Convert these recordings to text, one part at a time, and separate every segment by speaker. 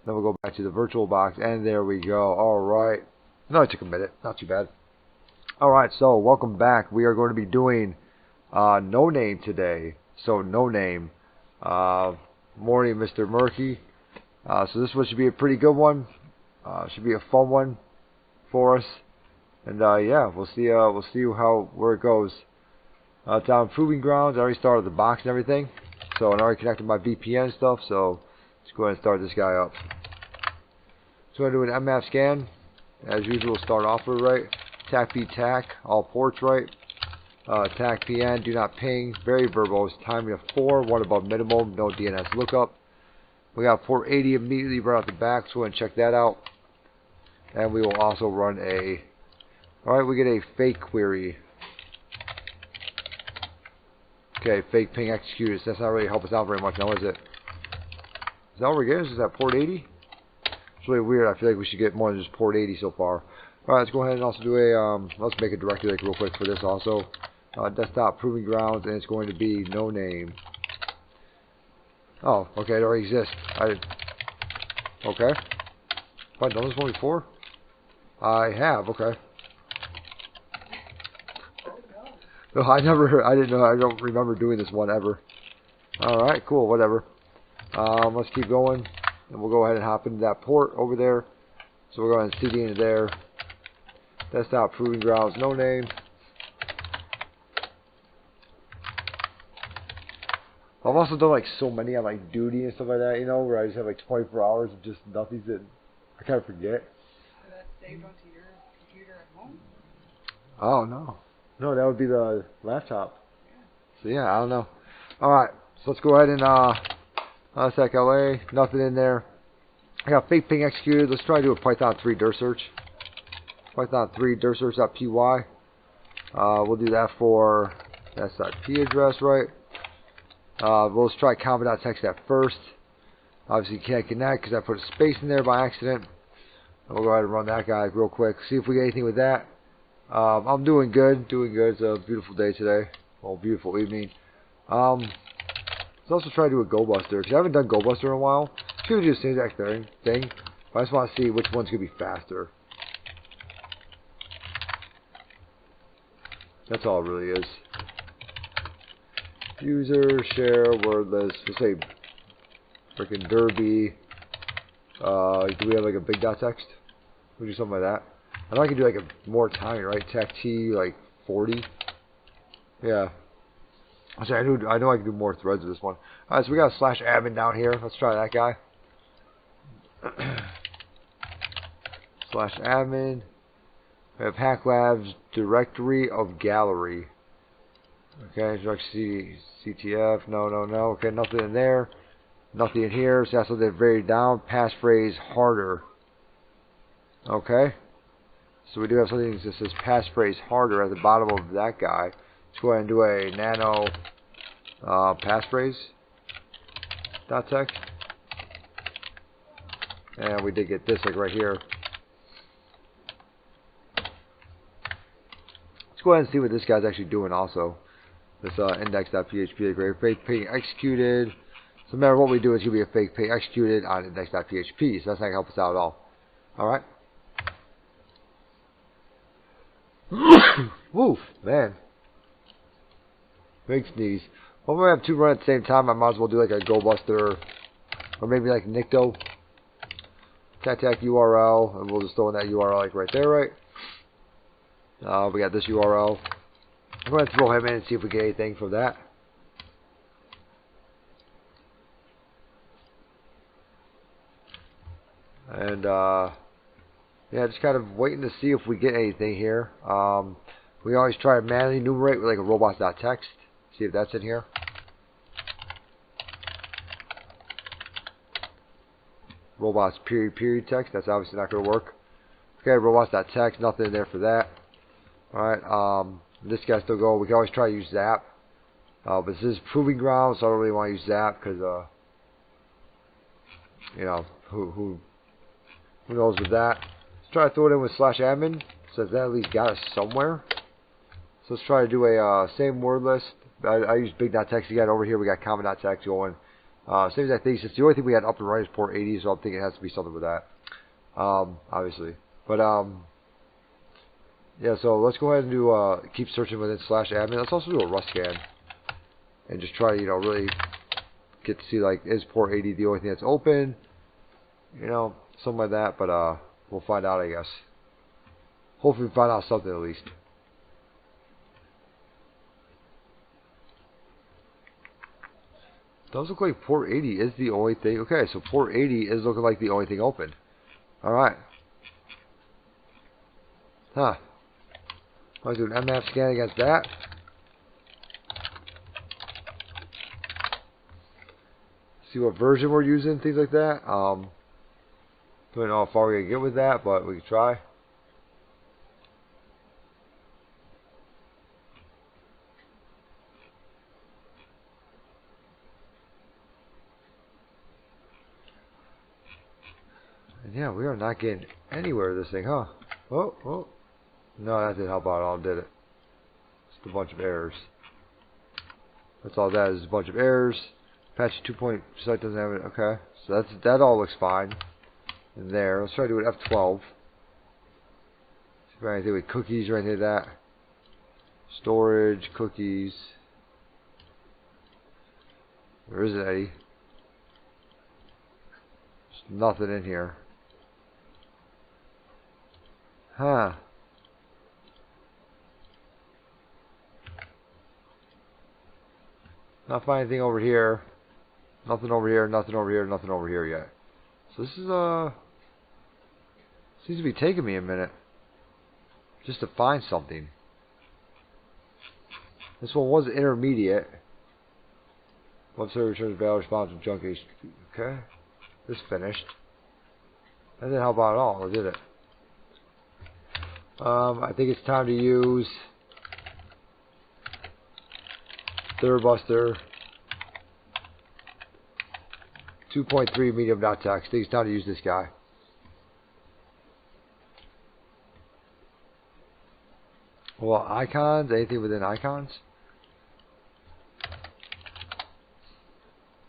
Speaker 1: Then we'll go back to the virtual box, and there we go. Alright. No, it took a minute. Not too bad. Alright, so welcome back. We are going to be doing NoName today. So NoName. Morning, Mr. Murky. So this one should be a pretty good one. Should be a fun one for us. And yeah, we'll see where it goes. It's on Proving Grounds. I already started the box and everything. So I already connected my VPN and stuff. So let's go ahead and start this guy up. So I'm going to do an mmap scan. As usual, start off with right. TAC P TAC, all ports right. TAC PN, do not ping. Very verbose. Timing of 4, 1 above minimum. No DNS lookup. We got port 80 immediately right off the back. So go ahead and check that out. And we will also run a. Alright, we get a fake query. Okay, fake ping executed. So that's not really help us out very much now, is it? Is that what we're getting? Is that port 80? It's really weird. I feel like we should get more than just port 80 so far. Alright, let's go ahead and also do a, let's make a directory like real quick for this also. Desktop Proving Grounds, and it's going to be NoName. Oh, okay, it already exists. Okay. Have I done this one before? I have, okay. No, I didn't know, I don't remember doing this one ever. Alright, cool, whatever. Let's keep going, and we'll go ahead and hop into that port over there. So we're going to CD into there. Desktop Proving Grounds, NoName. I've also done like so many on like duty and stuff like that, you know, where I just have like 24 hours of just nothing that I kind of forget.
Speaker 2: So that's saved onto your computer at home?
Speaker 1: Oh, no. No, that would be the laptop. Yeah. So yeah, I don't know. Alright, so let's go ahead and sec LA, nothing in there. I got fake ping executed. Let's try to do a Python 3 dir search. Python 3 dir search.py. We'll do that for that's that P address, right? We'll just try comment.txt at first. Obviously, you can't connect because I put a space in there by accident. We'll go ahead and run that guy real quick. See if we get anything with that. I'm doing good. It's a beautiful day today. Well, beautiful evening. Let's also try to do a GoBuster because I haven't done GoBuster in a while. Should do the same exact thing. But I just want to see which one's gonna be faster. That's all it really is. User, share, wordless. Let's say freaking Derby. Do we have like a big dot text? We'll do something like that. I know I can do like a more tiny, right? TAC T like 40. Yeah. I know I can do more threads with this one. Alright, so we got a /admin down here. Let's try that guy. /admin. We have Hack Labs directory of gallery. Okay, direct CTF. No. Okay, nothing in there. Nothing in here. So that's something very down. Passphrase harder. Okay. So we do have something that says passphrase harder at the bottom of that guy. Let's go ahead and do a nano passphrase .text. And we did get this like right here. Let's go ahead and see what this guy's actually doing also. This index.php, great fake ping executed. So no matter what we do, it's going to be a fake ping executed on index.php. So that's not going to help us out at all. Alright. Woof, man. Big sneeze. Well, we have two run at the same time. I might as well do like a GoBuster or maybe like Nicto. TAC URL, and we'll just throw in that URL like right there, right? We got this URL. I'm going to throw him in and see if we get anything from that. And yeah, just kind of waiting to see if we get anything here. We always try to manually enumerate with like a robots.txt. See if that's in here. Robots period text. That's obviously not going to work. Okay, robots.txt. Nothing in there for that. Alright, this guy's still going. We can always try to use Zap. But this is Proving Grounds, so I don't really want to use Zap because, you know, who knows with that. Let's try to throw it in with /admin. So that at least got us somewhere. So let's try to do a same word list. I use big.txt again. Over here we got comment.txt going. Same exact thing. Since the only thing we had up and running is port 80, so I'm thinking it has to be something with that. Obviously. But, yeah, so let's go ahead and do, keep searching within /admin. Let's also do a rust scan. And just try to, you know, really get to see, like, is port 80 the only thing that's open? You know, something like that. But, we'll find out, I guess. Hopefully we find out something at least. Does look like port 80 is the only thing. Okay, so port 80 is looking like the only thing open. Alright. Huh. I'll do an mmap scan against that. See what version we're using, things like that. Don't know how far we can get with that, but we can try. And yeah, we are not getting anywhere with this thing, huh? Oh, oh. No, that didn't help out at all, did it? Just a bunch of errors. That's all that is, a bunch of errors. Patch 2. Site doesn't have it. Okay, so that all looks fine in there. Let's try to do an F12. See if I anything with cookies or anything like that. Storage, cookies. There isn't any. There's nothing in here. Huh. Not finding anything over here. Nothing over here, nothing over here, nothing over here yet. So this is seems to be taking me a minute just to find something. This one was intermediate. Web server returns valid response from junk HTTP. Okay. This finished. That didn't help out at all, or did it? I think it's time to use Thurbuster 2.3 medium.txt. I think it's time to use this guy. Well, icons, anything within icons?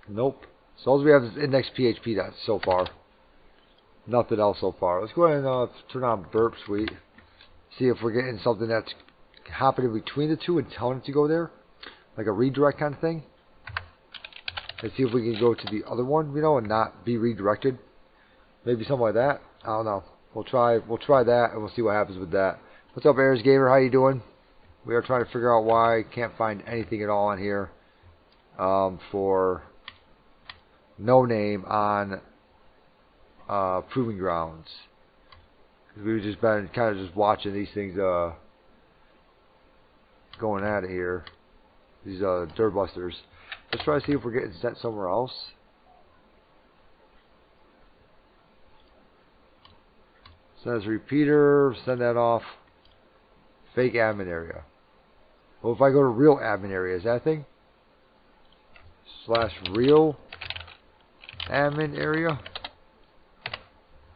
Speaker 1: Nope. So all we have is index PHP that's so far. Nothing else so far. Let's go ahead and turn on Burp Suite. See if we're getting something that's happening between the two and telling it to go there. Like a redirect kind of thing. And see if we can go to the other one, you know, and not be redirected. Maybe something like that. I don't know. We'll try that and we'll see what happens with that. What's up, Airs Gamer? How you doing? We are trying to figure out why I can't find anything at all on here for NoName on Proving Grounds. We've just been kind of just watching these things going at it here. These dirt busters. Let's try to see if we're getting sent somewhere else. Send as a repeater. Send that off. Fake admin area. Well, if I go to real admin area, is that a thing? / real admin area.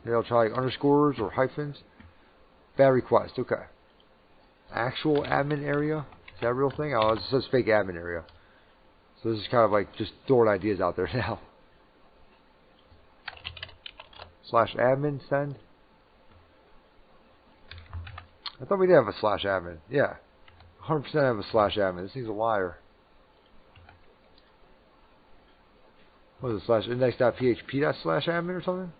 Speaker 1: Maybe I'll try like underscores or hyphens. Bad request. Okay. Actual admin area. Is that a real thing? Oh, it says fake admin area. So this is kind of like just throwing ideas out there now. /admin send. I thought we did have a /admin. Yeah. 100% have a /admin. This thing's a liar. What is it? /index.php./admin or something?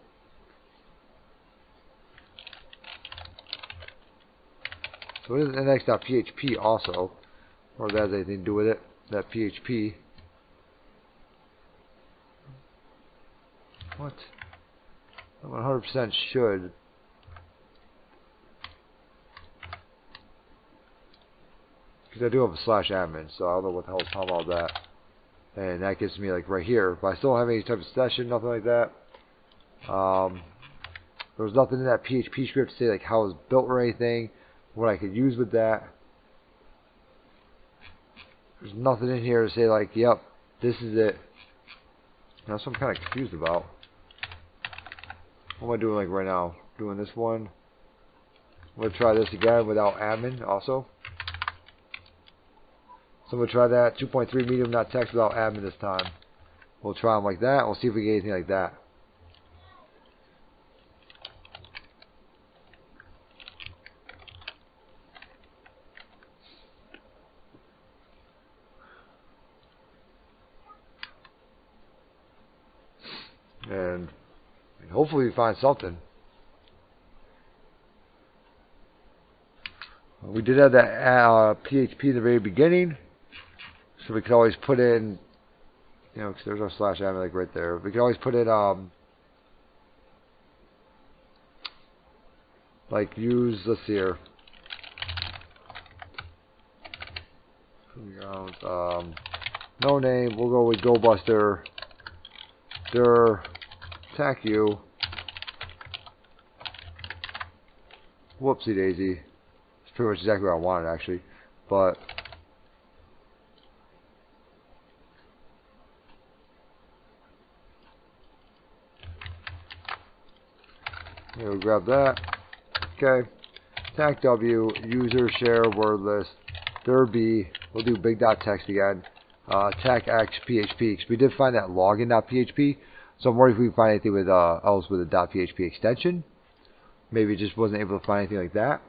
Speaker 1: So it is index.php also. Or if that has anything to do with it. That PHP. What? I 100% should. Because I do have a /admin, so I don't know what the hell is talking about that. And that gets me like right here. But I still don't have any type of session, nothing like that. There was nothing in that PHP script to say like how it was built or anything. What I could use with that. There's nothing in here to say like, yep, this is it. That's what I'm kind of confused about. What am I doing like right now? Doing this one. I'm going to try this again without admin also. So I'm going to try that 2.3 medium.txt without admin this time. We'll try them like that. We'll see if we get anything like that. And hopefully we find something. We did have that PHP in the very beginning, so we could always put in, you know, 'cause there's our slash admin like right there. We could always put in like use, let's see here, no name. We'll go with GoBuster. Dir attack you. Whoopsie daisy. It's pretty much exactly what I wanted actually, but here, we'll grab that. Okay. Attack W. User share word list. Dir B. We'll do big.text again. Attack X PHP, because we did find that login.php, so I'm worried if we find anything with else with a .php extension. Maybe it just wasn't able to find anything like that.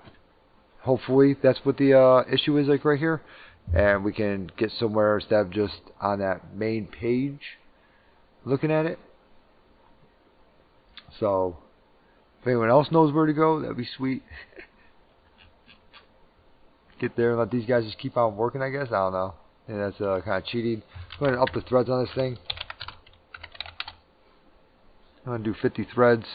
Speaker 1: Hopefully that's what the issue is like right here, and we can get somewhere instead of just on that main page looking at it. So if anyone else knows where to go, that'd be sweet. Get there and let these guys just keep on working, I guess. I don't know. And that's kind of cheating. I'm going to up the threads on this thing. I'm going to do 50 threads.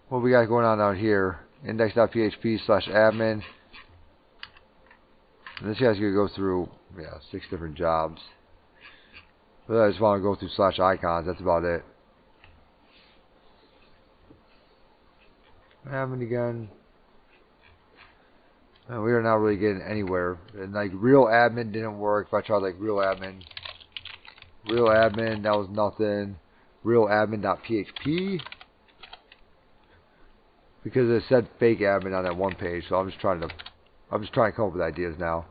Speaker 1: What we got going on out here? Index.php/admin. And this guy's going to go through 6 different jobs. But I just want to go through /icons. That's about it. Admin again. And we are not really getting anywhere. And like real admin didn't work. If I tried like real admin, that was nothing. Real admin.php, because it said fake admin on that one page. So I'm just trying to come up with ideas now.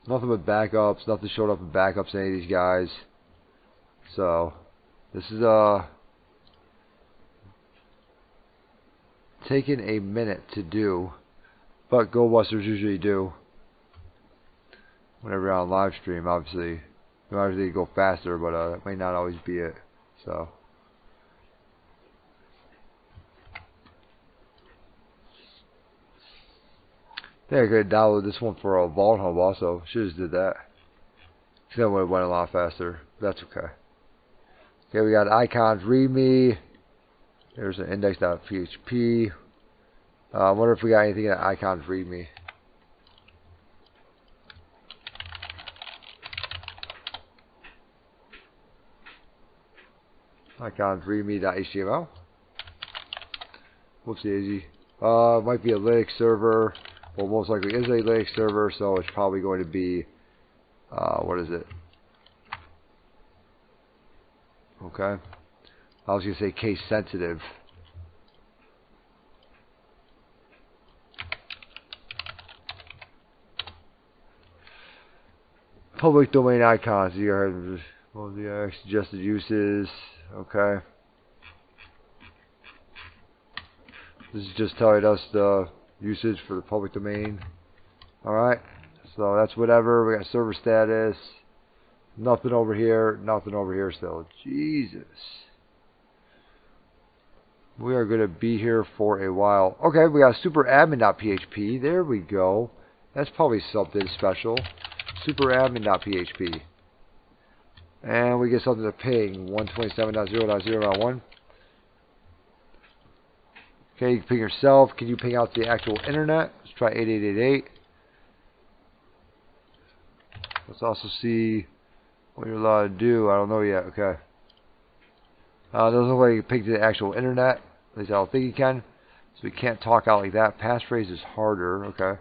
Speaker 1: Nothing but backups. Nothing showed up in backups in any of these guys. So this is taking a minute to do, but GoBusters usually do. Whenever you're on live stream, obviously, you go faster, but it may not always be it. So, I think I could download this one for a Vault Hub also. Should have did that. That would have went a lot faster. That's okay. Okay, we got icons readme. There's an index.php. I wonder if we got anything in icons readme. Icons readme.html. Whoopsie daisy. Might be a Linux server. Well, most likely is a Linux server, so it's probably going to be, what is it? Okay. I was going to say case sensitive. Public domain icons. You heard what the suggested uses. Okay. This is just telling us the usage for the public domain. Alright. So that's whatever. We got server status. Nothing over here. Nothing over here still. Jesus. We are going to be here for a while. Okay, we got superadmin.php. There we go. That's probably something special. Superadmin.php. And we get something to ping. 127.0.0.1. Okay, you can ping yourself. Can you ping out the actual internet? Let's try 8888. Let's also see what you're allowed to do. I don't know yet. Okay. Doesn't look like you can ping to the actual internet. At least I don't think you can. So we can't talk out like that. Passphrase is harder. Okay.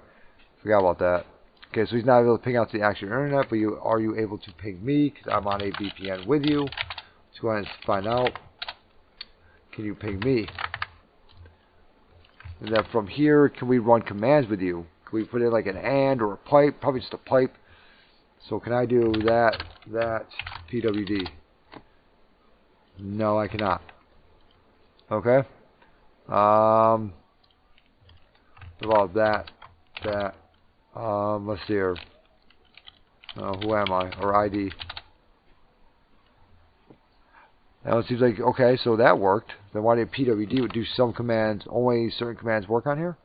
Speaker 1: Forgot about that. Okay, so he's not able to ping out to the actual internet, but are you able to ping me? Because I'm on a VPN with you. Let's go ahead and find out. Can you ping me? And then from here, can we run commands with you? Can we put in like an and or a pipe? Probably just a pipe. So can I do that pwd? No, I cannot. Okay. What about that? Let's see here. Who am I? Or ID. Now it seems like, okay, so that worked. Then why did pwd would do some commands, only certain commands work on here?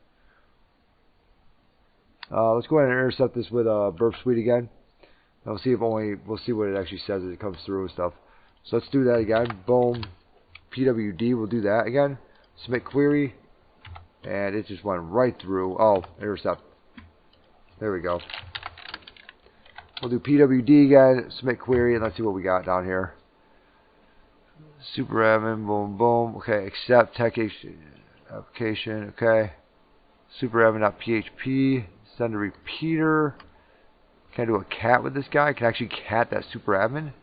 Speaker 1: Let's go ahead and intercept this with burp suite again. And we'll see what it actually says as it comes through and stuff. So let's do that again. Boom. pwd, we'll do that again. Submit query. And it just went right through. Oh, intercept. There we go. We'll do pwd again, submit query, and let's see what we got down here. Super admin, boom, boom. Okay, accept tech application. Okay. Super admin.php. Send a repeater. Can I do a cat with this guy? Can I actually cat that super admin?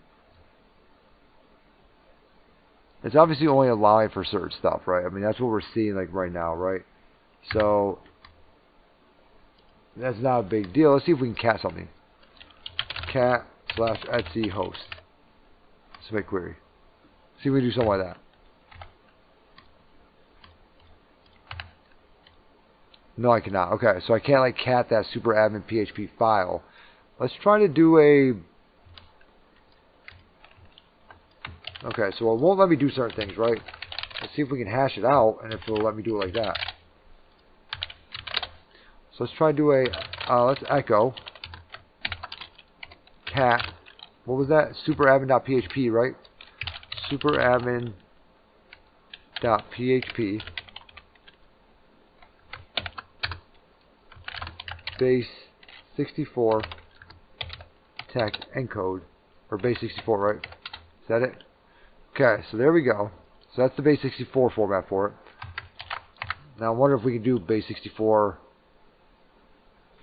Speaker 1: It's obviously only allowing for certain stuff, right? I mean, that's what we're seeing like right now, right? So that's not a big deal. Let's see if we can cat something. Cat / etc host. Submit query. See if we can do something like that. No, I cannot. Okay, so I can't like cat that super admin PHP file. Let's try to do a... Okay, so it won't let me do certain things, right? Let's see if we can hash it out, and if it'll let me do it like that. So let's try to do a... let's echo cat. What was that? Superadmin.php, right? Superadmin.php base 64 tech encode, or base 64, right? Is that it? Okay, so there we go. So that's the base 64 format for it. Now I wonder if we can do base 64.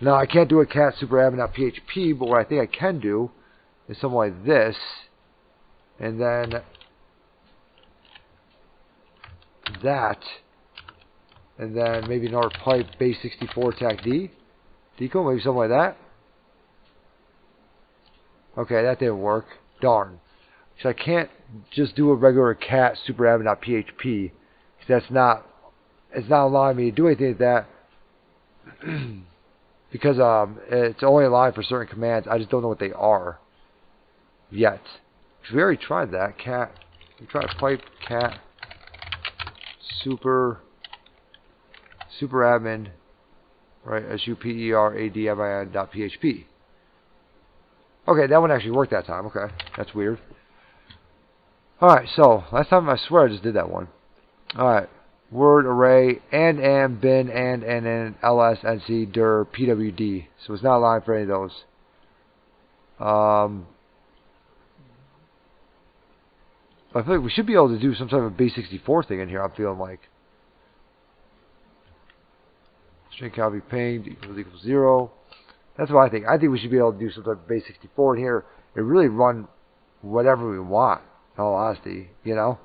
Speaker 1: No, I can't do a cat superadmin.php, but what I think I can do is something like this, and then that, and then maybe another pipe base 64 tech d deco, maybe something like that. Okay, that didn't work. Darn. So I can't just do a regular cat superadmin.php, because it's not allowing me to do anything like that. Because it's only allowing for certain commands. I just don't know what they are yet. Because we already tried that. Cat. We tried pipe cat superadmin, right? superadmin.php. Okay, that one actually worked that time. Okay, that's weird. Alright, so last time I swear I just did that one. Alright, word array and bin and ls nc dir pwd. So it's not allowing for any of those. I feel like we should be able to do some type of base 64 thing in here. I'm feeling like string copy pinged equals 0. That's what I think. I think we should be able to do some type of base 64 in here and really run whatever we want. In all honesty, you know.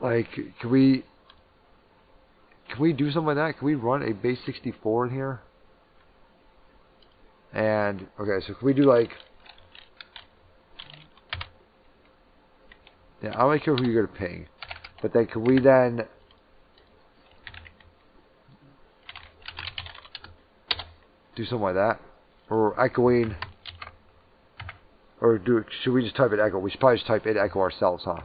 Speaker 1: Like, can we do something like that? Can we run a base 64 in here? And okay, so can we do like? Yeah, I'll make sure who you're gonna ping. But then can we then do something like that? Or echoing, or should we just type in echo? We should probably just type in echo ourselves, huh?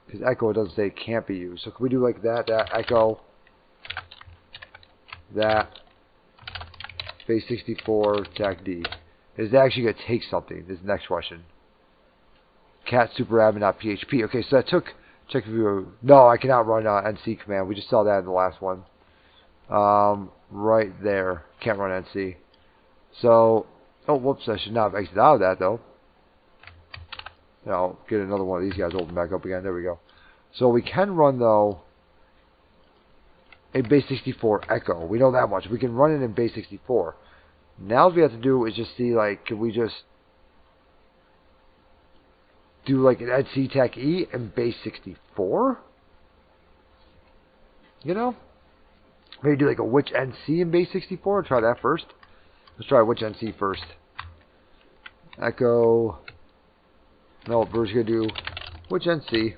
Speaker 1: Because echo doesn't say it can't be used. So can we do like that echo, that base 64 tech D? Is that actually going to take something? This is the next question. Cat superadmin.php. Okay, so that took, check if you, no, I cannot run nc command. We just saw that in the last one. Right there. Can't run nc. So, oh, whoops, I should not have exited out of that, though. I'll get another one of these guys open back up again. There we go. So we can run, though, a base 64 echo. We know that much. We can run it in base 64. Now what we have to do is just see, like, can we just do, like, an nc tech e in base 64? You know? Maybe do like a which NC in base 64. Try that first. Let's try which NC first. Echo. No, we're just gonna do which NC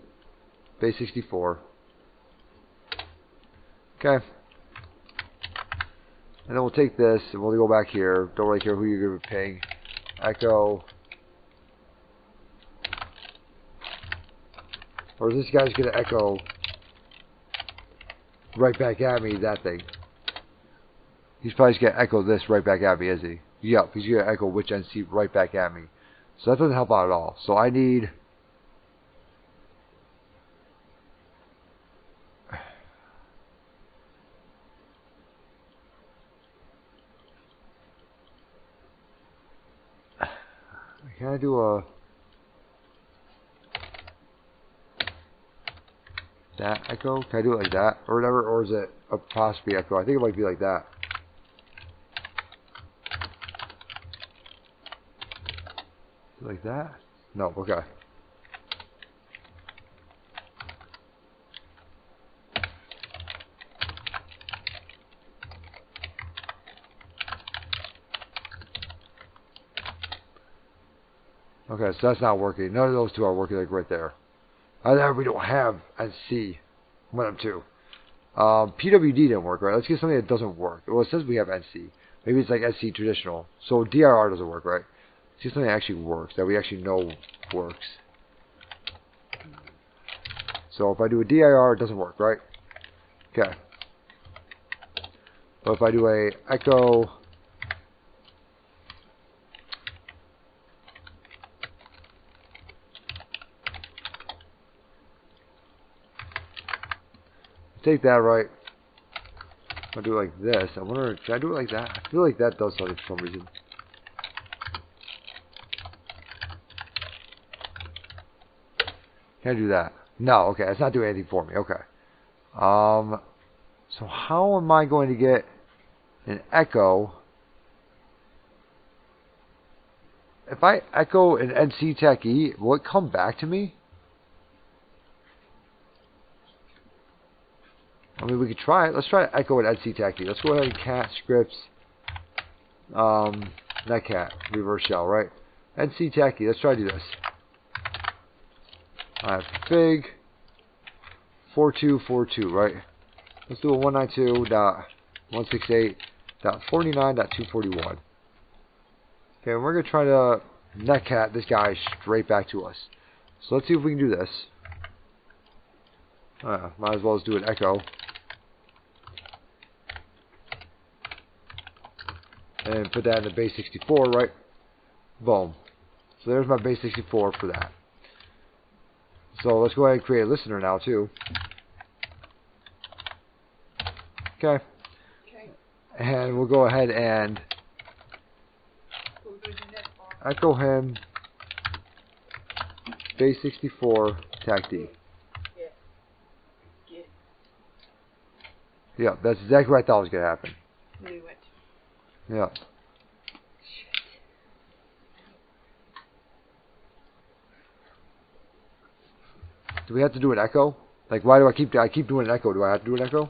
Speaker 1: base 64. Okay. And then we'll take this and we'll go back here. Don't really care who you're gonna be paying. Echo. Or is this guy's gonna echo right back at me, that thing? He's probably just gonna echo this right back at me, is he? Yep, he's gonna echo which NC right back at me. So that doesn't help out at all. So I need... Can I do a... that echo? Can I do it like that? Or whatever? Or is it a apostrophe echo? I think it might be like that. Like that? No, okay. Okay, so that's not working. None of those two are working like right there. There we don't have NC. One of two. PWD didn't work, right? Let's get something that doesn't work. Well, it says we have NC. Maybe it's like NC traditional. So DIR doesn't work, right? Let's get something that actually works, that we actually know works. So if I do a DIR, it doesn't work, right? Okay. But if I do a echo... Take that right. I'll do it like this. I wonder, can I do it like that? I feel like that does something for some reason. Can I do that? No, okay, it's not doing anything for me. Okay. So how am I going to get an echo? If I echo an NC Tech E, will it come back to me? I mean, we could try it. Let's try to echo an NC Tech E. Let's go ahead and cat scripts netcat reverse shell, right? NC Tech E. Let's try to do this. Alright, fig 4242, right? Let's do a 192.168.49.241. Okay, and we're gonna try to netcat this guy straight back to us. So let's see if we can do this. Might as well just do an echo. And put that in the base 64, right? Boom. So there's my base 64 for that. So let's go ahead and create a listener now too. Okay. And we'll go ahead and echo him base 64 TAC D. Yeah, that's exactly what I thought was going to happen.
Speaker 2: Knew it.
Speaker 1: Yeah. Do we have to do an echo? Like, why do I keep doing an echo? Do I have to do an echo?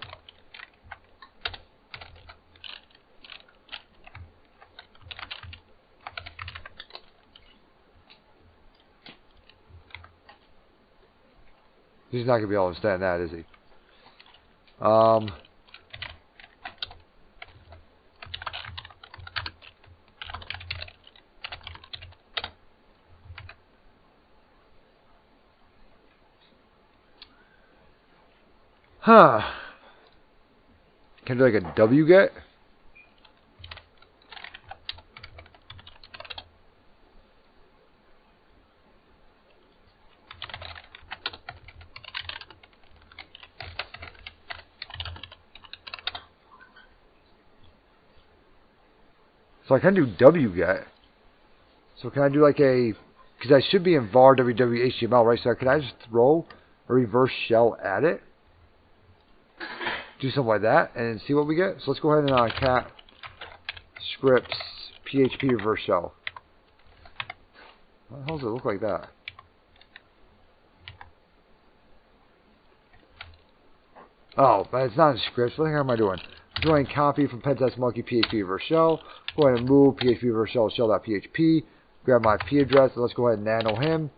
Speaker 1: He's not going to be able to understand that, is he? Huh. Can I do like a wget? So I can do wget. So can I do like a... Because I should be in var www HTML, right? So can I just throw a reverse shell at it? Do something like that and see what we get. So let's go ahead and cat scripts PHP reverse shell. How the hell does it look like that? Oh, but it's not in scripts. What the heck am I doing? Go ahead and copy from pentest monkey PHP reverse shell. Go ahead and move PHP reverse shell shell.php. Grab my IP address and let's go ahead and nano him.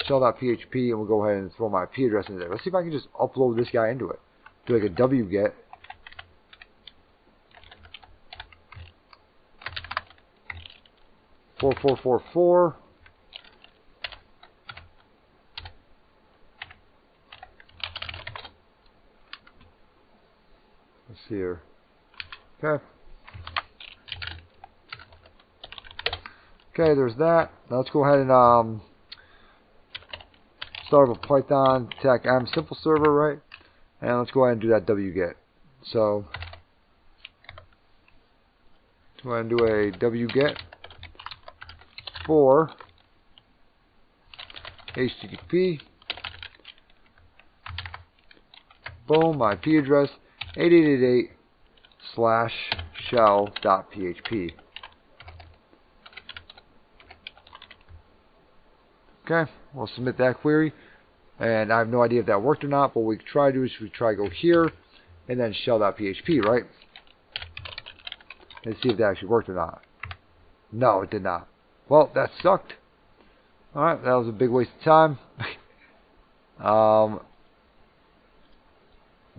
Speaker 1: Shell.php, and we'll go ahead and throw my IP address in there. Let's see if I can just upload this guy into it. Do like a wget. .4444. Let's see here. Okay. Okay, there's that. Now let's go ahead and start up a Python tech m simple server, right? And let's go ahead and do that wget. So let's go ahead and do a wget for HTTP. Boom, my IP address 8888/shell.php. Okay, we'll submit that query, and I have no idea if that worked or not, but what we try to do is we try to go here and then shell.php, right? And see if that actually worked or not. No, it did not. Well, that sucked. Alright, that was a big waste of time.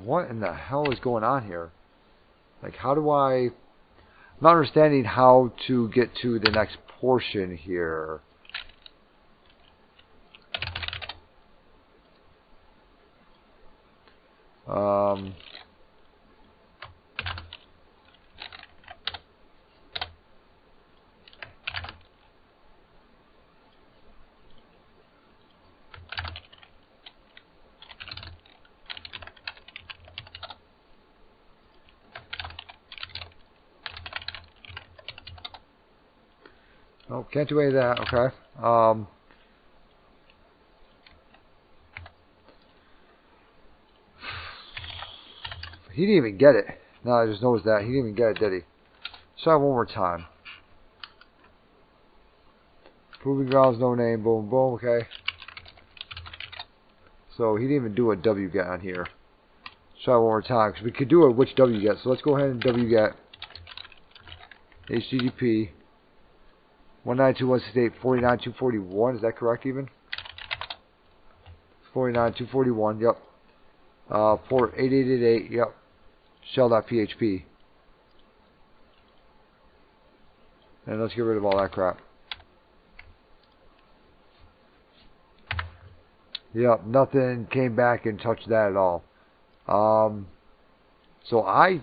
Speaker 1: What in the hell is going on here? Like, how do I'm not understanding how to get to the next portion here. Oh, can't do any of that. Okay. He didn't even get it. No, I just noticed that. He didn't even get it, did he? Let's try one more time. Proving grounds, no name, boom, boom, okay. So he didn't even do a wget on here. Let's try one more time, because we could do a which wget. So let's go ahead and wget HTTP 192.168.49.241. Is that correct even? 49.241, yep. Port 8888, yep. Shell.php. And let's get rid of all that crap. Yep, nothing came back and touched that at all. So I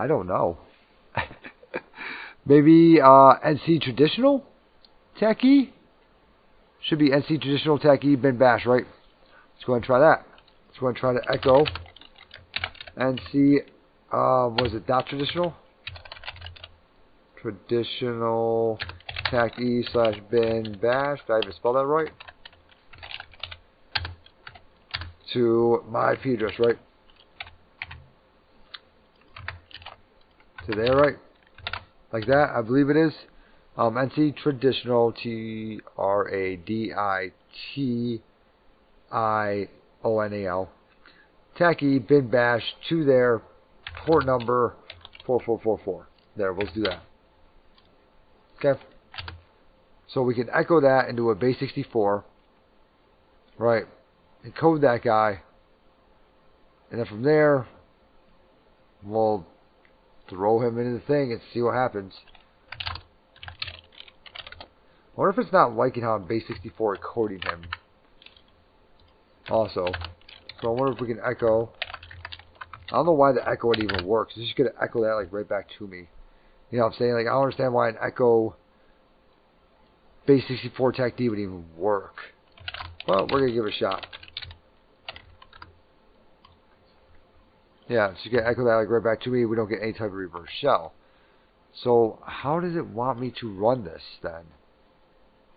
Speaker 1: don't know. Maybe NC traditional techie? Should be NC traditional techie bin bash, right? Let's go ahead and try that. Let's go ahead and try to echo NC, was it dot traditional? Traditional techie / bin bash. Did I even spell that right? To my IP address, right? To there, right? Like that, I believe it is. NC traditional, TRADITIONAL. Techie bin bash to their port number 4444. There, let's do that. Okay. So we can echo that into a base 64. Right. Encode that guy. And then from there, we'll throw him into the thing and see what happens. I wonder if it's not liking how I'm base 64 encoding him. Also. So I wonder if we can echo. I don't know why the echo would even work. It's just going to echo that like right back to me. You know what I'm saying? Like, I don't understand why an echo base 64 TACD would even work. Well, we're going to give it a shot. Yeah, it's just going to echo that like right back to me. We don't get any type of reverse shell. So how does it want me to run this then?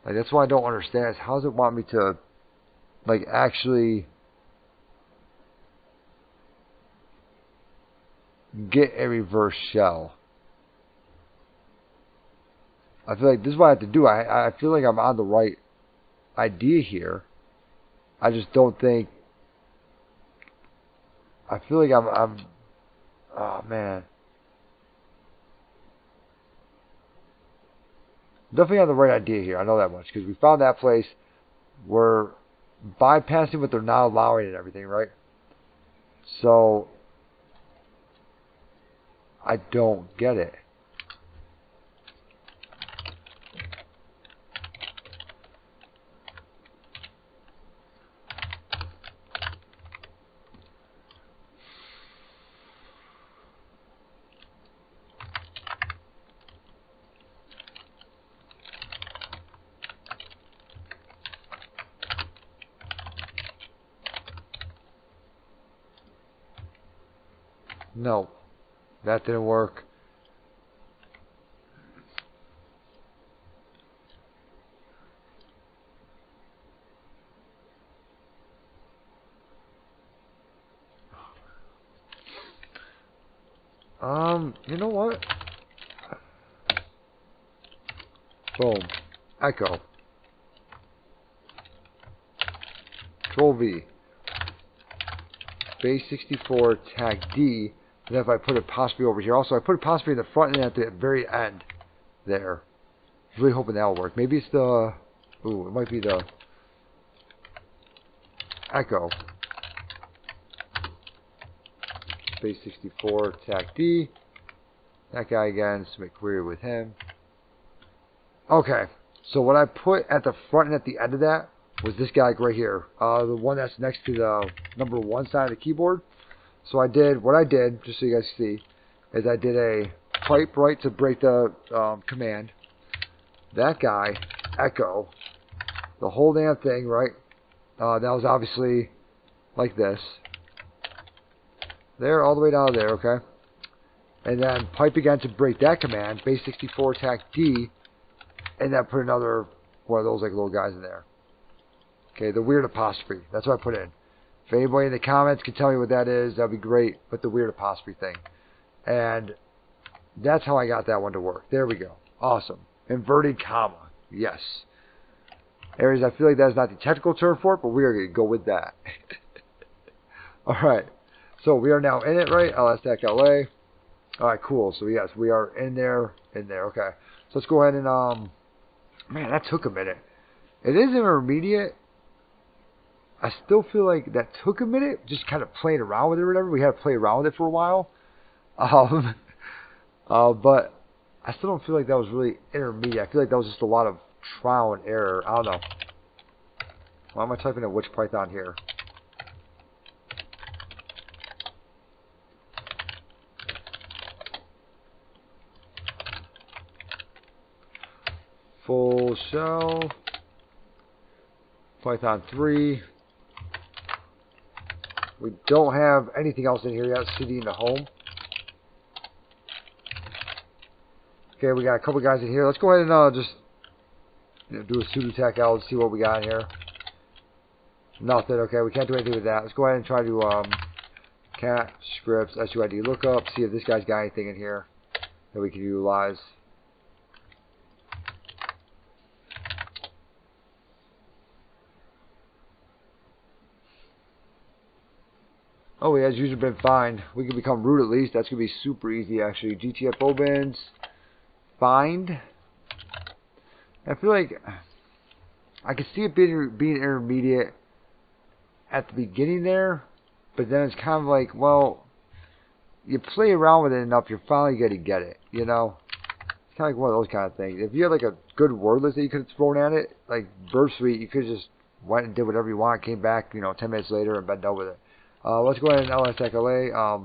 Speaker 1: Like, that's what I don't understand. Is how does it want me to like actually get a reverse shell? I feel like this is what I have to do. I feel like I'm on the right idea here. I just don't think. I feel like I'm Oh man. Definitely have the right idea here. I know that much because we found that place. We're bypassing what they're not allowing and everything, right? So I don't get it. No, that didn't work. You know what? Boom. Echo. Control V. Base 64 tag D. And then if I put it possibly over here. Also, I put it possibly in the front and at the very end. There. I was really hoping that will work. Maybe it's the... Ooh, it might be the... Echo. Base 64 tag D. That guy again. Submit query with him. Okay. So what I put at the front and at the end of that was this guy right here. The one that's next to the number 1 side of the keyboard. So what I did, just so you guys see, is I did a pipe right to break the command. That guy, echo, the whole damn thing, right? That was obviously like this. There, all the way down there, okay? And then pipe again to break that command, base 64 tag D, and then put another one of those like little guys in there. Okay, the weird apostrophe. That's what I put in. If anybody in the comments can tell me what that is, that'd be great. But the weird apostrophe thing. And that's how I got that one to work. There we go. Awesome. Inverted comma. Yes. Areas, I feel like that's not the technical term for it, but we are going to go with that. Alright. So we are now in it, right? LS-LA. Alright, cool. So yes, we are in there. Okay. So let's go ahead and, man, that took a minute. It is intermediate. I still feel like that took a minute, just kind of playing around with it or whatever. We had to play around with it for a while. But I still don't feel like that was really intermediate. I feel like that was just a lot of trial and error. I don't know. Why am I typing in which Python here? Full shell. Python 3. We don't have anything else in here yet. CD in the home. Okay, we got a couple guys in here. Let's go ahead and just do a sudo tech out and see what we got in here. Nothing. Okay, we can't do anything with that. Let's go ahead and try to cat scripts suid lookup. See if this guy's got anything in here that we can utilize. Oh, he has user been find. We can become root at least. That's going to be super easy, actually. GTF opens. Find. I feel like I can see it being intermediate at the beginning there. But then it's kind of like, well, you play around with it enough, you're finally going to get it, you know? It's kind of like one of those kind of things. If you had like a good word list that you could have thrown at it, like Burp Suite, you could have just went and did whatever you want, came back, 10 minutes later and been done with it. Let's go ahead and LS-LA,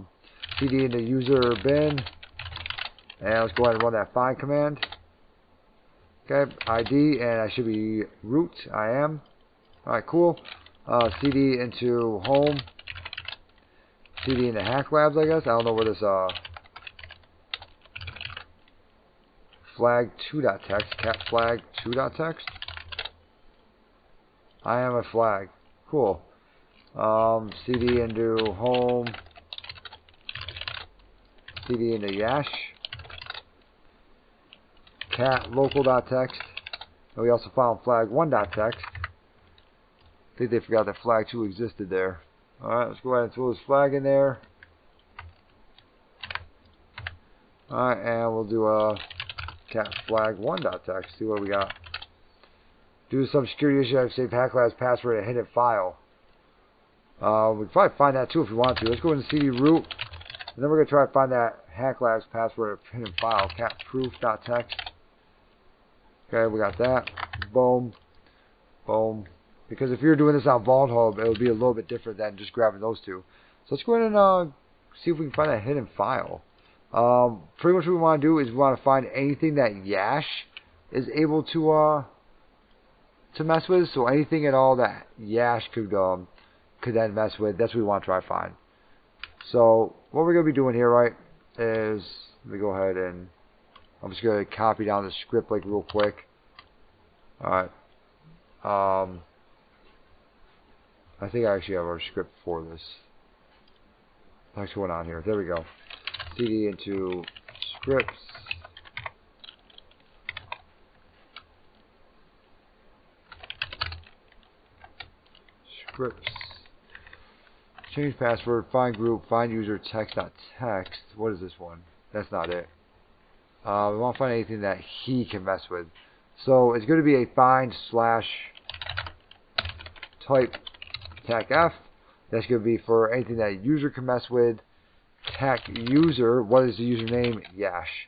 Speaker 1: CD into user bin, and let's go ahead and run that find command. Okay, ID, and I should be root. I am. Alright, cool. CD into home. CD into hack labs, I guess. I don't know where this flag 2.txt, cat flag 2.txt. I am a flag. Cool. CD into home, CD into yash, cat local.txt, and we also found flag 1.txt. I think they forgot that flag 2 existed there. Alright, let's go ahead and throw this flag in there. Alright, and we'll do a cat flag 1.txt. See what we got. Due to some security issue, I've saved HackLab's password in a hidden file. We can probably find that too if you want to. Let's go into CD root, and then we're going to try to find that HackLab's password in a hidden file. Catproof.txt. Okay, we got that. Boom. Boom. Because if you're doing this on Vault Hub, it would be a little bit different than just grabbing those two. So let's go ahead and see if we can find that hidden file. Pretty much what we want to do is we want to find anything that Yash is able to mess with. So anything at all that Yash could then mess with, that's what we want to try to find. So what we're going to be doing here, right, is let me go ahead and I'm just going to copy down the script like real quick. Alright. I think I actually have our script for this. What's going on here? There we go. CD into scripts. Scripts. Change password, find group, find user, text.txt. What is this one? That's not it. We want to find anything that he can mess with. So it's going to be a find slash type tacf. That's going to be for anything that user can mess with. Tac user, what is the username? Yash.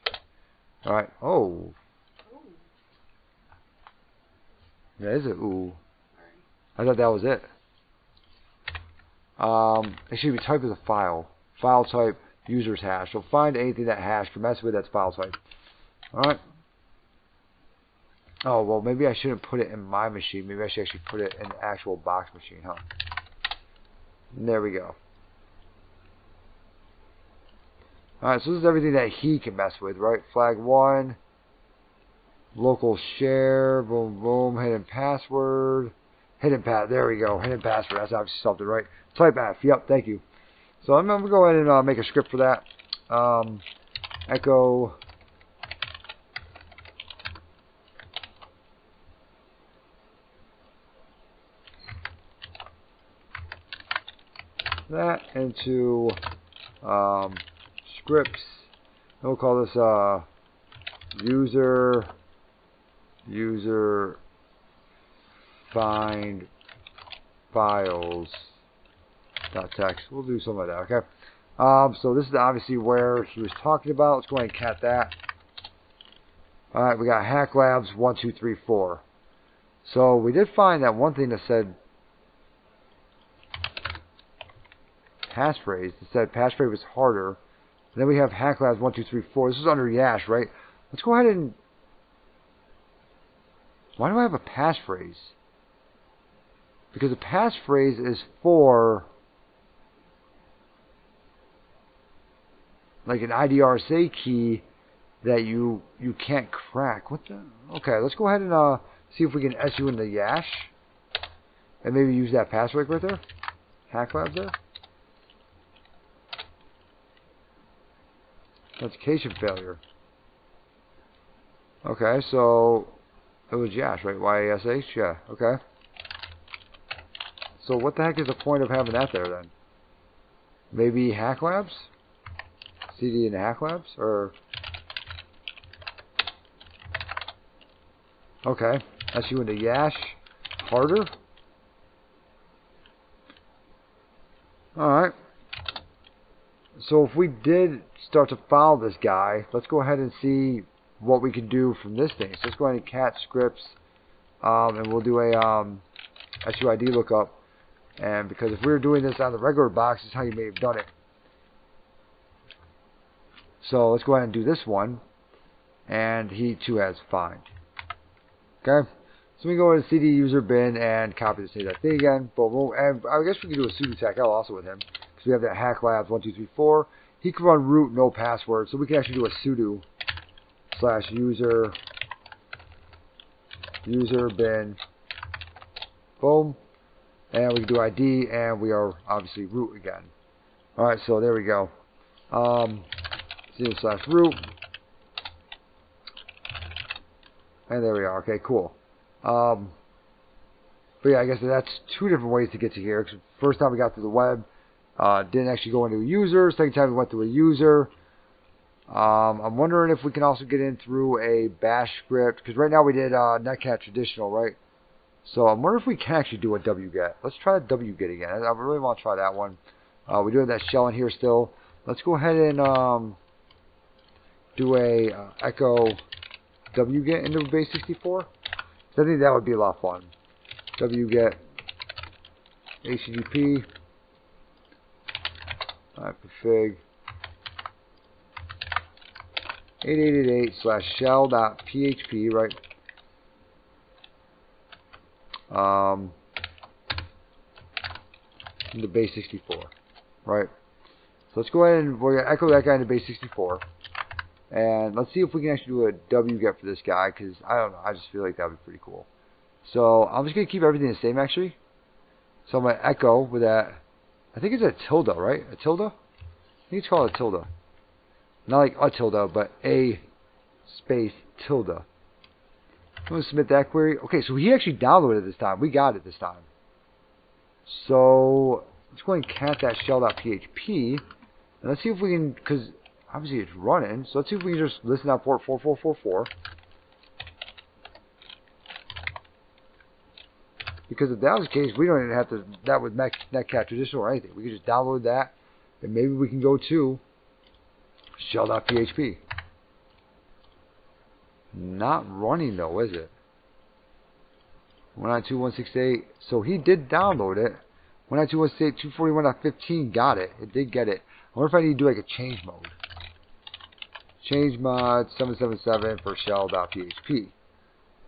Speaker 1: Alright. Oh. That is a ooh. I thought that was it. It should be type as a file. File type, user's hash. So find anything that hash can mess with, that's file type. Alright. Oh, well, maybe I shouldn't put it in my machine. Maybe I should actually put it in the actual box machine, huh? There we go. Alright, so this is everything that he can mess with, right? Flag 1, local share, boom, boom, hidden password, there we go, hidden password, that's obviously something, right? Type F, yep, thank you. So I'm going to go ahead and make a script for that. Echo that into scripts. We'll call this user find files .txt. We'll do something like that, okay? So this is obviously where he was talking about. Let's go ahead and cat that. Alright, we got HackLabs 1, 2, 3, 4. So we did find that one thing that said passphrase. It said passphrase was harder. And then we have HackLabs 1, 2, 3, 4. This is under Yash, right? Let's go ahead and... Why do I have a passphrase? Because a passphrase is for... like an IDRSA key that you can't crack. What the... Okay, let's go ahead and see if we can SU into Yash. And maybe use that password right there. HackLabs there. Authentication failure. Okay, so it was Yash, right? Y-A-S-H? Yeah, okay. So what the heck is the point of having that there then? Maybe HackLabs? CD into HackLabs? Or... okay, SU into Yash. Harder? Alright. So if we did start to file this guy, let's go ahead and see what we can do from this thing. So let's go ahead and cat scripts, and we'll do a SUID lookup. And because if we were doing this on the regular box, this is how you may have done it. So let's go ahead and do this one, and he too has find. Okay, so we go to CD user bin and copy the same thing again. Boom, and I guess we can do a sudo tacl also with him. So we have that HackLabs 1, 2, 3, 4. He can run root no password, so we can actually do a sudo / user bin. Boom, and we can do ID, and we are obviously root again. All right, so there we go. / root, and there we are. Okay, cool. But yeah, I guess that's two different ways to get to here. First time we got to the web. Didn't actually go into a user. Second time we went to a user. I'm wondering if we can also get in through a bash script, because right now we did netcat traditional, right? So I'm wondering if we can actually do a wget. Let's try a wget again. I really want to try that one. We do have that shell in here still. Let's go ahead and do a echo wget into base 64. I think that would be a lot of fun. Wget HTTP config 8888/shell.php, right? Into base 64, right? So let's go ahead and we're gonna echo that guy into base 64, and let's see if we can actually do a wget for this guy, because I don't know, I just feel like that would be pretty cool. So I'm just gonna keep everything the same actually. So I'm gonna echo with that. I think it's a tilde, right? A tilde? I think it's called a tilde. Not like a tilde, but a space tilde. I'm gonna submit that query. Okay, so he actually downloaded it this time. We got it this time. So let's go ahead and cat that shell.php, and let's see if we can, because obviously it's running. So let's see if we can just listen out port 4444. Because if that was the case, we don't even have to, that with netcat traditional or anything. We can just download that, and maybe we can go to shell.php. Not running though, is it? 192.168. So he did download it. 192.168, 241.15 got it. It did get it. I wonder if I need to do like a change mode. Change mod 777 for shell.php. I'm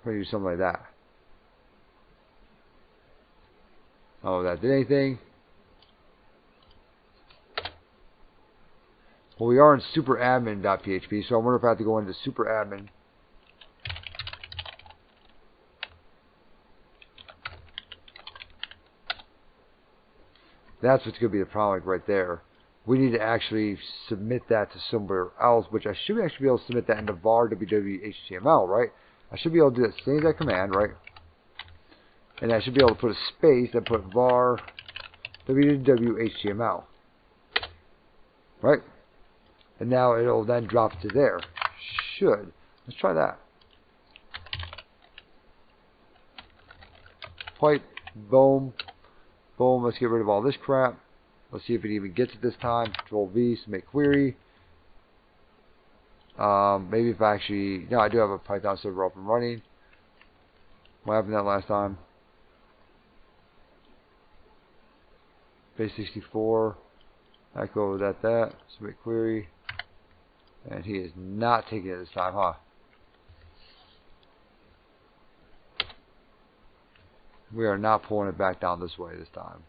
Speaker 1: going to do something like that. Oh, that did anything? Well, we are in superadmin.php, so I wonder if I have to go into superadmin. That's what's going to be the problem, like right there. We need to actually submit that to somewhere else, which I should actually be able to submit that into var www.html, right? I should be able to do that same exact command, right? And I should be able to put a space and put var www.html, right? And now it'll then drop to there. Should. Let's try that. Pipe, boom, boom. Let's get rid of all this crap. Let's see if it even gets it this time. Control V, submit query. Maybe if I actually, no, I do have a Python server up and running. What happened that last time? Base 64. Echo that. Submit query. And he is not taking it this time, huh? We are not pulling it back down this way this time.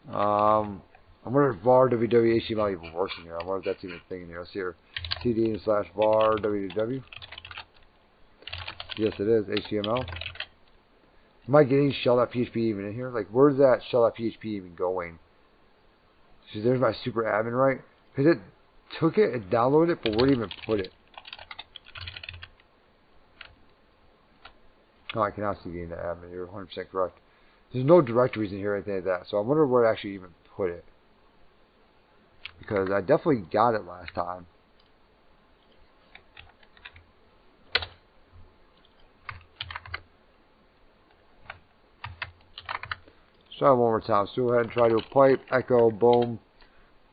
Speaker 1: I'm wondering if var www.html even works in here. I wonder if that's even a thing in here. Let's see here. cd/var www. Yes, it is. HTML. Am I getting shell.php even in here? Like, where's that shell.php even going? So there's my super admin, right? Because it took it and downloaded it, but where did it even put it? Oh, I cannot see getting the admin. You're 100% correct. There's no directories in here or anything like that. So I wonder where I actually even put it. Because I definitely got it last time. Let's try it one more time. So go ahead and try to pipe, echo, boom,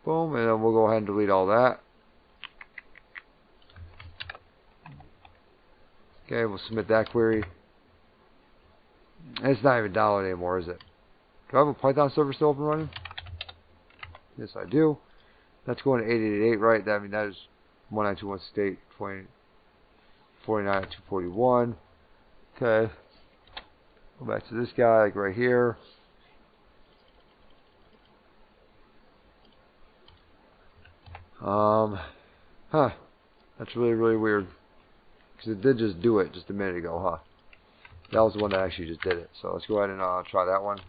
Speaker 1: boom, and then we'll go ahead and delete all that. Okay, we'll submit that query. And it's not even downloading anymore, is it? Do I have a Python server still up and running? Yes, I do. That's going to 8888, right? I mean, that is 192.168, 49.241. Okay. Go back to this guy, like right here. That's really, really weird. Because it did just do it just a minute ago, huh? That was the one that actually just did it. So let's go ahead and try that one.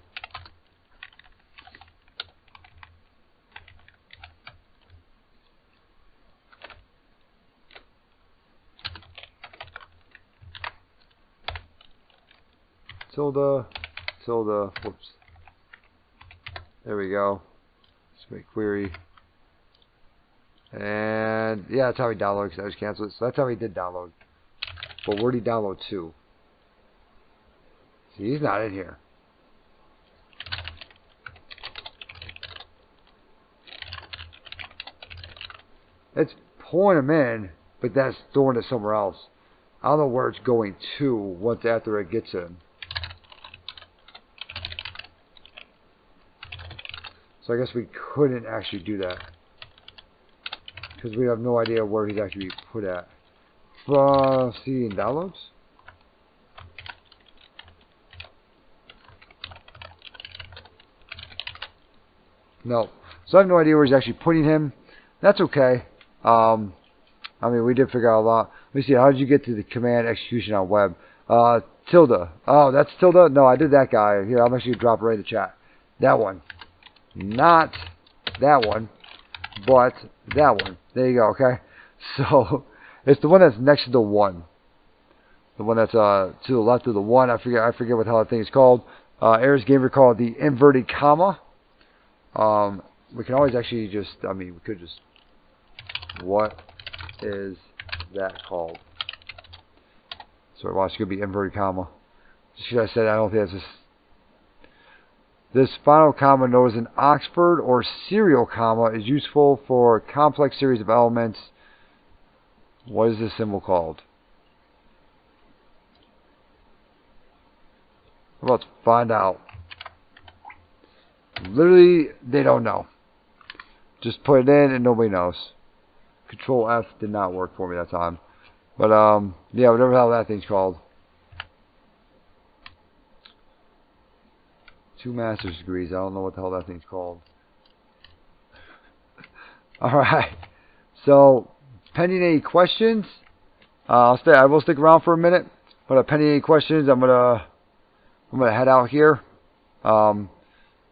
Speaker 1: Tilde, whoops. There we go. Let's make query. And yeah, that's how he downloaded, because I just canceled it. So that's how he did download. But where did he download to? See, he's not in here. It's pulling him in, but that's throwing it somewhere else. I don't know where it's going to once after it gets in. So I guess we couldn't actually do that, because we have no idea where he's actually put at. See in downloads? No. So I have no idea where he's actually putting him. That's okay. I mean, we did figure out a lot. Let me see, how did you get to the command execution on web? Tilde. Oh, that's Tilde? No, I did that guy. Here, I'm actually going to drop it right in the chat. That one. Not that one, but that one. There you go, okay? So, it's the one that's next to the 1. The one that's to the left of the 1. I forget what the hell that thing is called. Errors Gamer called the inverted comma. We can always actually just, I mean, we could just, what is that called? So watch, it could be inverted comma. Should I say, I don't think that's this final comma, known as an Oxford or serial comma, is useful for a complex series of elements. What is this symbol called? Let's find out. Literally, they don't know. Just put it in and nobody knows. Control F did not work for me that time. But, yeah, whatever the hell that thing's called. 2 master's degrees. I don't know what the hell that thing's called. Alright. So, pending any questions, I will stick around for a minute. But pending any questions, I'm gonna head out here. Yeah,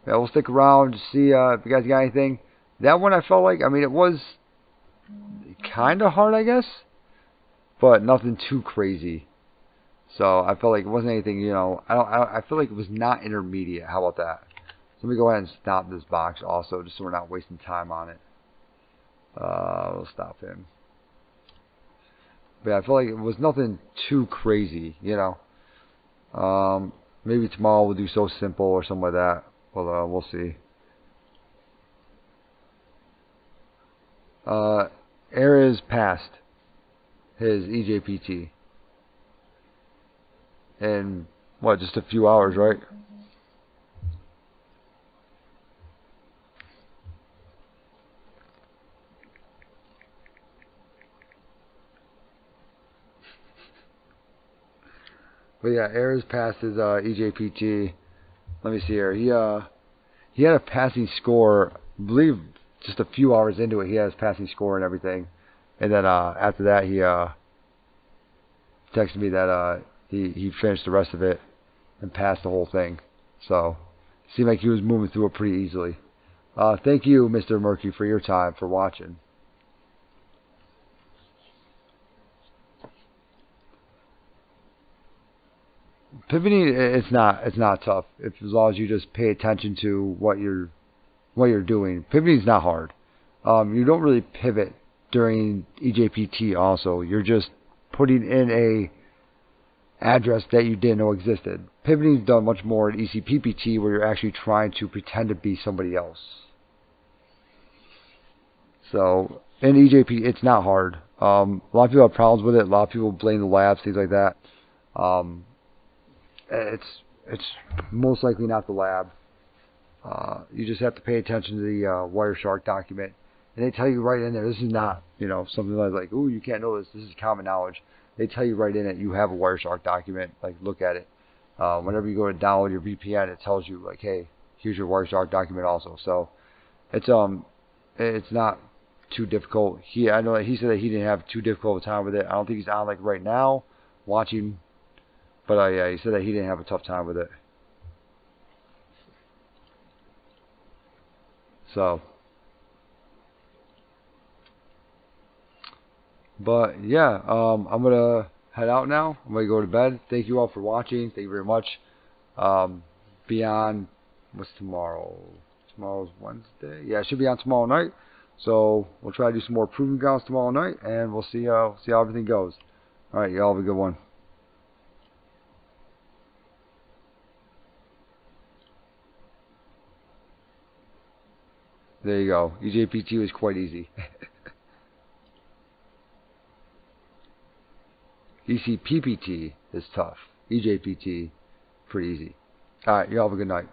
Speaker 1: we'll stick around to see if you guys got anything. That one I felt like, I mean, it was kind of hard, I guess, but nothing too crazy. So I felt like it wasn't anything, you know. I feel like it was not intermediate. How about that? So let me go ahead and stop this box also, just so we're not wasting time on it. We'll stop him. But yeah, I feel like it was nothing too crazy, you know. Maybe tomorrow we'll do So Simple or something like that. Well, we'll see. Error is past his EJPT. In, what, just a few hours, right? But yeah, errors past his EJPT. Let me see here. He had a passing score, I believe just a few hours into it, he had his passing score and everything. And then after that, he texted me that he finished the rest of it and passed the whole thing. So, it seemed like he was moving through it pretty easily. Thank you, Mr. Murky, for your time, for watching. Pivoting, it's not tough. As long as you just pay attention to what you're doing. Pivoting is not hard. You don't really pivot during EJPT also. You're just putting in a address that you didn't know existed. Pivoting is done much more in ECPPT, where you're actually trying to pretend to be somebody else. So in EJP, it's not hard. A lot of people have problems with it. A lot of people blame the labs, things like that. It's most likely not the lab. You just have to pay attention to the Wireshark document, and they tell you right in there. This is not, you know, something like, ooh, you can't know this. This is common knowledge. They tell you right in it. You have a Wireshark document. Like, look at it. Whenever you go to download your VPN, it tells you like, hey, here's your Wireshark document also. So it's not too difficult. I know that he said that he didn't have too difficult a time with it. I don't think he's on like right now watching, but yeah, he said that he didn't have a tough time with it. So, but yeah, I'm gonna head out now. I'm gonna go to bed. Thank you all for watching. Thank you very much. Be on, what's tomorrow? Tomorrow's Wednesday. Yeah, it should be on tomorrow night. So we'll try to do some more proving grounds tomorrow night, and we'll see how everything goes. All right, y'all have a good one. There you go. EJPT was quite easy. ECPPT is tough. EJPT, pretty easy. All right, y'all have a good night.